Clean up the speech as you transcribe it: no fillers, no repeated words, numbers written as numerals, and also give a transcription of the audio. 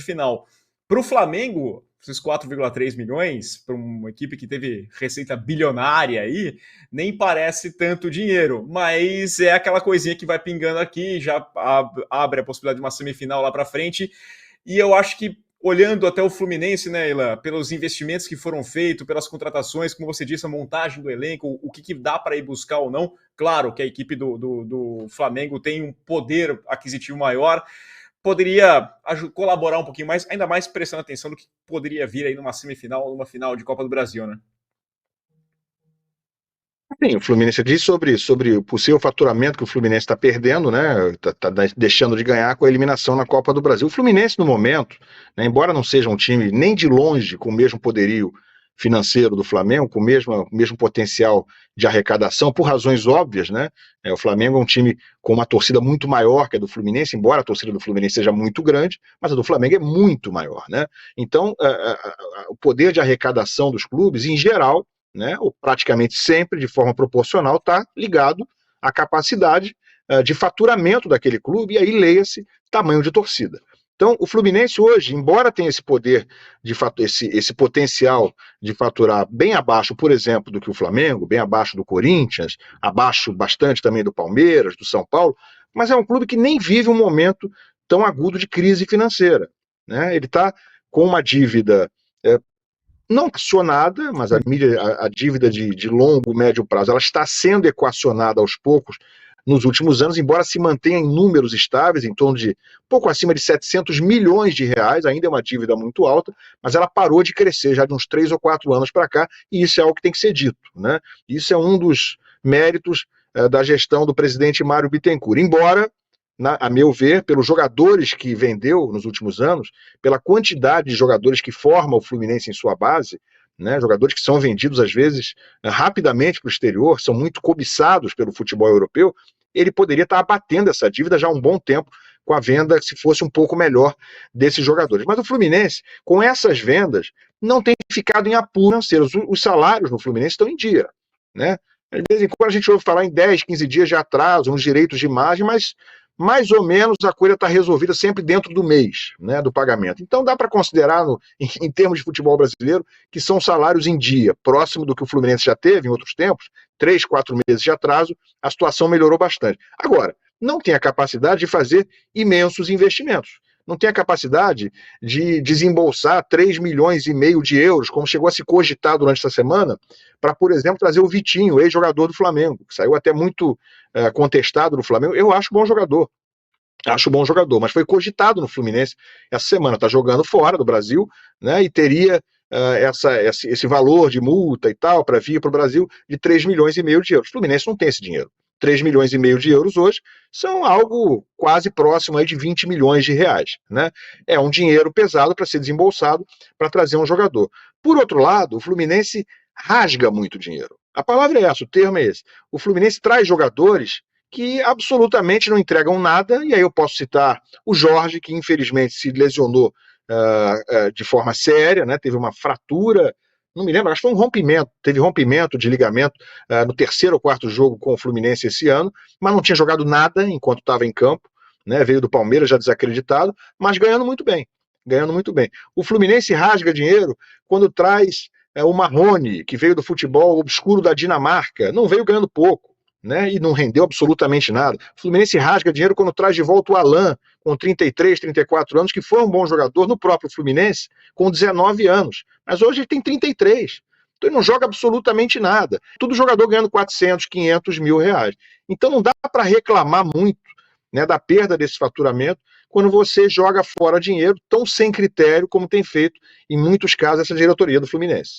final. Para o Flamengo, esses 4,3 milhões, para uma equipe que teve receita bilionária aí, nem parece tanto dinheiro, mas é aquela coisinha que vai pingando aqui, já abre a possibilidade de uma semifinal lá para frente, e eu acho que olhando até o Fluminense, né, Ilan, pelos investimentos que foram feitos, pelas contratações, como você disse, a montagem do elenco, o que dá para ir buscar ou não. Claro que a equipe do Flamengo tem um poder aquisitivo maior, poderia colaborar um pouquinho mais, ainda mais prestando atenção no que poderia vir aí numa semifinal, numa final de Copa do Brasil, né? Sim, o Fluminense diz sobre o possível faturamento que o Fluminense está perdendo, né? Tá deixando de ganhar com a eliminação na Copa do Brasil. O Fluminense, no momento, né, embora não seja um time nem de longe com o mesmo poderio financeiro do Flamengo, com o mesmo potencial de arrecadação, por razões óbvias, né? O Flamengo é um time com uma torcida muito maior que a do Fluminense, embora a torcida do Fluminense seja muito grande, mas a do Flamengo é muito maior, né? Então, o poder de arrecadação dos clubes, em geral, né, ou praticamente sempre de forma proporcional, está ligado à capacidade de faturamento daquele clube, e aí leia-se tamanho de torcida. Então, o Fluminense hoje, embora tenha esse poder, esse potencial de faturar bem abaixo, por exemplo, do que o Flamengo, bem abaixo do Corinthians, abaixo bastante também do Palmeiras, do São Paulo, mas é um clube que nem vive um momento tão agudo de crise financeira, né? Ele está com uma dívida não acionada, mas a dívida de longo, médio prazo, ela está sendo equacionada aos poucos nos últimos anos, embora se mantenha em números estáveis, em torno de pouco acima de 700 milhões de reais, ainda é uma dívida muito alta, mas ela parou de crescer já de uns 3 ou 4 anos para cá, e isso é algo que tem que ser dito, né? Isso é um dos méritos da gestão do presidente Mário Bittencourt, embora, a meu ver, pelos jogadores que vendeu nos últimos anos, pela quantidade de jogadores que forma o Fluminense em sua base, né, jogadores que são vendidos às vezes rapidamente para o exterior, são muito cobiçados pelo futebol europeu, ele poderia estar abatendo essa dívida já há um bom tempo com a venda, se fosse um pouco melhor, desses jogadores. Mas o Fluminense, com essas vendas, não tem ficado em apuros financeiros. Os salários no Fluminense estão em dia, né? De vez em quando a gente ouve falar em 10, 15 dias de atraso, nos direitos de imagem, mas mais ou menos a coisa está resolvida sempre dentro do mês, né, do pagamento. Então dá para considerar, em termos de futebol brasileiro, que são salários em dia, próximo do que o Fluminense já teve em outros tempos, 3, 4 meses de atraso, a situação melhorou bastante. Agora, não tem a capacidade de fazer imensos investimentos. Não tem a capacidade de desembolsar 3,5 milhões de euros, como chegou a se cogitar durante essa semana, para, por exemplo, trazer o Vitinho, ex-jogador do Flamengo, que saiu até muito contestado no Flamengo. Eu acho bom jogador, mas foi cogitado no Fluminense essa semana, está jogando fora do Brasil, né, e teria esse valor de multa e tal, para vir para o Brasil, de 3,5 milhões de euros. O Fluminense não tem esse dinheiro. 3,5 milhões de euros hoje são algo quase próximo aí de 20 milhões de reais, né? É um dinheiro pesado para ser desembolsado para trazer um jogador. Por outro lado, o Fluminense rasga muito dinheiro. A palavra é essa, o termo é esse. O Fluminense traz jogadores que absolutamente não entregam nada, e aí eu posso citar o Jorge, que infelizmente se lesionou de forma séria, né? Teve uma fratura, não me lembro, acho que foi um rompimento, teve rompimento de ligamento no terceiro ou quarto jogo com o Fluminense esse ano, mas não tinha jogado nada enquanto estava em campo, né? Veio do Palmeiras já desacreditado, mas ganhando muito bem, O Fluminense rasga dinheiro quando traz o Marrone, que veio do futebol obscuro da Dinamarca, não veio ganhando pouco, né, e não rendeu absolutamente nada. O Fluminense rasga dinheiro quando traz de volta o Alan, com 33, 34 anos, que foi um bom jogador no próprio Fluminense, com 19 anos. Mas hoje ele tem 33. Então ele não joga absolutamente nada. Todo jogador ganhando 400, 500 mil reais. Então não dá para reclamar muito, né, da perda desse faturamento quando você joga fora dinheiro tão sem critério como tem feito em muitos casos essa diretoria do Fluminense.